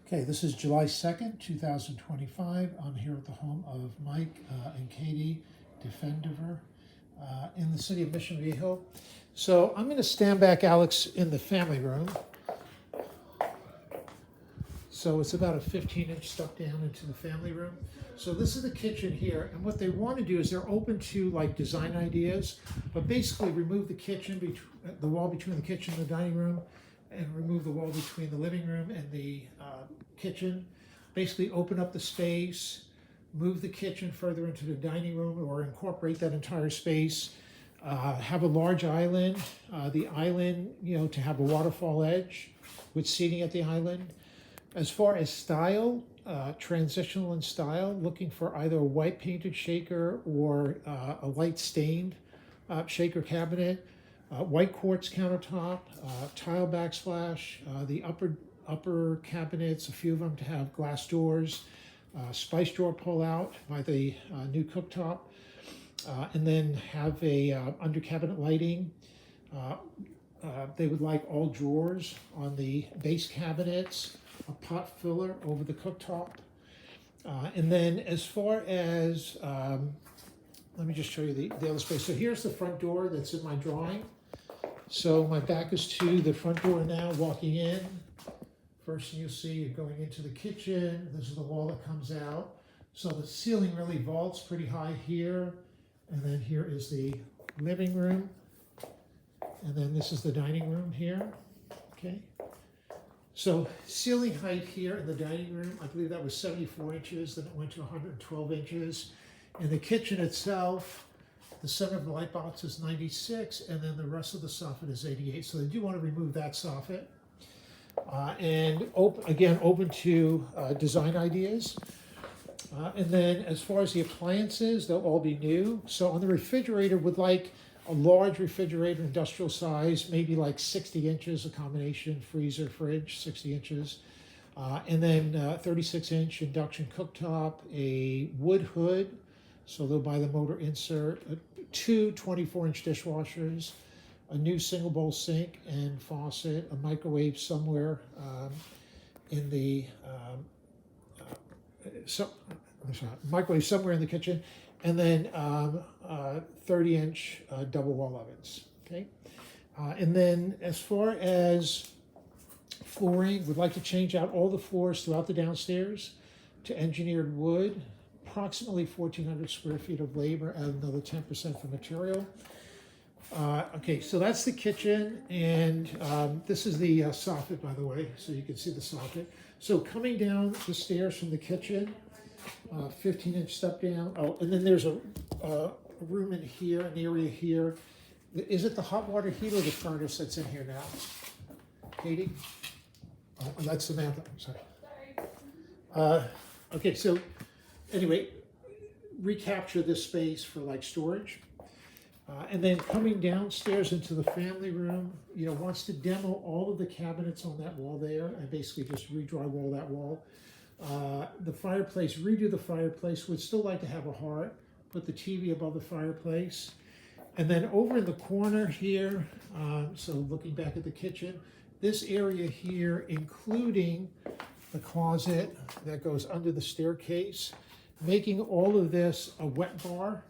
Okay, this is July 2nd, 2025. I'm here at the home of Mike and Katie Defendiver in the city of Mission Viejo. So I'm going to stand back Alex in the family room. So it's about a 15-inch step down into the family room. So this is the kitchen here, and what they want to do is they're open to like design ideas, but basically remove the kitchen, the wall between the kitchen and the dining room, and remove the wall between the living room and the kitchen. Basically open up the space, move the kitchen further into the dining room or incorporate that entire space. Have a large island, the island, to have a waterfall edge with seating at the island. As far as style, transitional in style, looking for either a white painted shaker or a light stained shaker cabinet. White quartz countertop, tile backsplash, the upper cabinets, a few of them to have glass doors, spice drawer pull out by the new cooktop, and then have a under cabinet lighting. They would like all drawers on the base cabinets, a pot filler over the cooktop. And then as far as, let me just show you the other space. So here's the front door that's in my drawing. So my back is to the front door now, walking in. First thing you'll see, you're going into the kitchen. This is the wall that comes out. So the ceiling really vaults pretty high here. And then here is the living room. And then this is the dining room here, okay? So ceiling height here in the dining room, I believe that was 74 inches, then it went to 112 inches. In the kitchen itself, the center of the light box is 96, and then the rest of the soffit is 88. So they do want to remove that soffit. And open to design ideas. And then as far as the appliances, they'll all be new. So on the refrigerator, would like a large refrigerator, industrial size, maybe like 60 inches, a combination freezer, fridge, 60 inches. And then 36-inch induction cooktop, a wood hood, so they'll buy the motor insert, two 24-inch dishwashers, a new single bowl sink and faucet, a microwave somewhere in the microwave somewhere in the kitchen, and then 30-inch double wall ovens. Okay, and then as far as flooring, we'd like to change out all the floors throughout the downstairs to engineered wood. Approximately 1,400 square feet of labor, and another 10% for material. Okay, so that's the kitchen, and this is the soffit, by the way, so you can see the soffit. So coming down the stairs from the kitchen, 15-inch step down. Oh, and then there's a room in here, an area here. Is it the hot water heater or the furnace that's in here now? Katie? Oh, that's Samantha, I'm sorry. Okay, so anyway, recapture this space for like storage. And then coming downstairs into the family room, wants to demo all of the cabinets on that wall there and basically just re-drywall that wall. The fireplace, redo the fireplace, would still like to have a heart, put the TV above the fireplace. And then over in the corner here, so looking back at the kitchen, this area here, including the closet that goes under the staircase, making all of this a wet bar.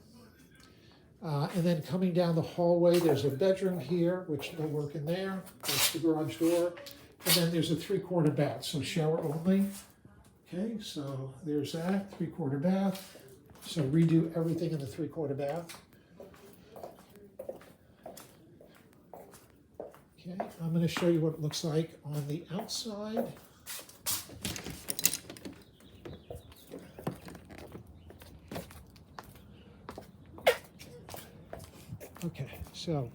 And then coming down the hallway, there's a bedroom here, which no work in there. That's the garage door. And then there's a 3/4 bath, so shower only. Okay, so there's that, 3/4 bath. So redo everything in the 3/4 bath. Okay, I'm going to show you what it looks like on the outside. Okay, so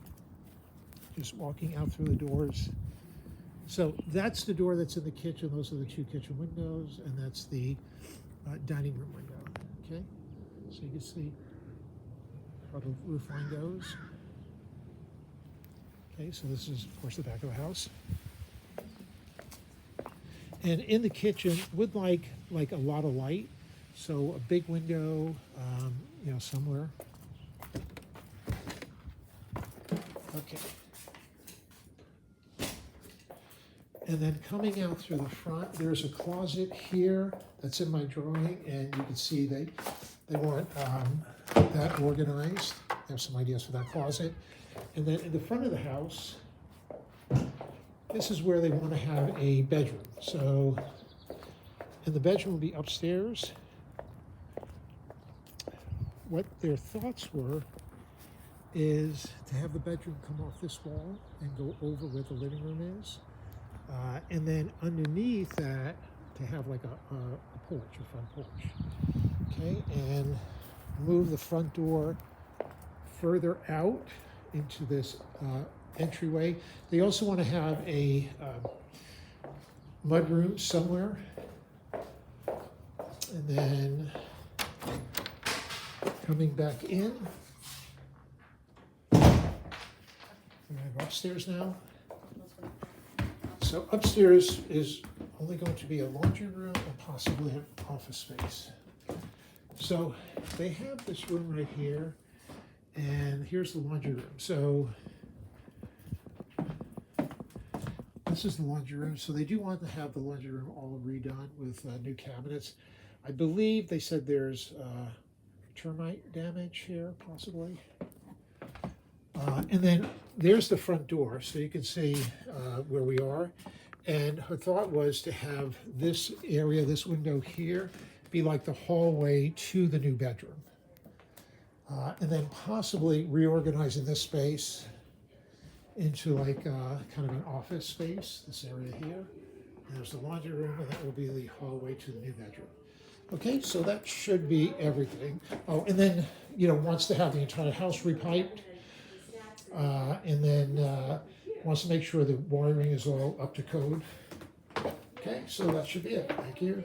just walking out through the doors. So that's the door that's in the kitchen. Those are the two kitchen windows, and that's the dining room window. Okay, so you can see how the roof line goes. Okay, so this is, of course, the back of the house. And in the kitchen, would like a lot of light. So a big window, somewhere. Okay. And then coming out through the front, there's a closet here that's in my drawing, and you can see they want that organized. I have some ideas for that closet. And then in the front of the house, this is where they want to have a bedroom. So, and the bedroom will be upstairs. What their thoughts were is to have the bedroom come off this wall and go over where the living room is. And then underneath that, to have like a porch, a front porch. Okay, and move the front door further out into this entryway. They also want to have a mudroom somewhere. And then coming back in. I'm going to go upstairs now. So upstairs is only going to be a laundry room and possibly an office space. So they have this room right here, and here's the laundry room. So this is the laundry room. So they do want to have the laundry room all redone with new cabinets. I believe they said there's termite damage here, possibly. And then there's the front door, so you can see where we are. And her thought was to have this area, this window here, be like the hallway to the new bedroom. And then possibly reorganizing this space into like kind of an office space, this area here. And there's the laundry room, and that will be the hallway to the new bedroom. Okay, so that should be everything. Oh, and then, wants to have the entire house repiped. And then wants to make sure the wiring is all up to code. Okay, so that should be it. Thank you.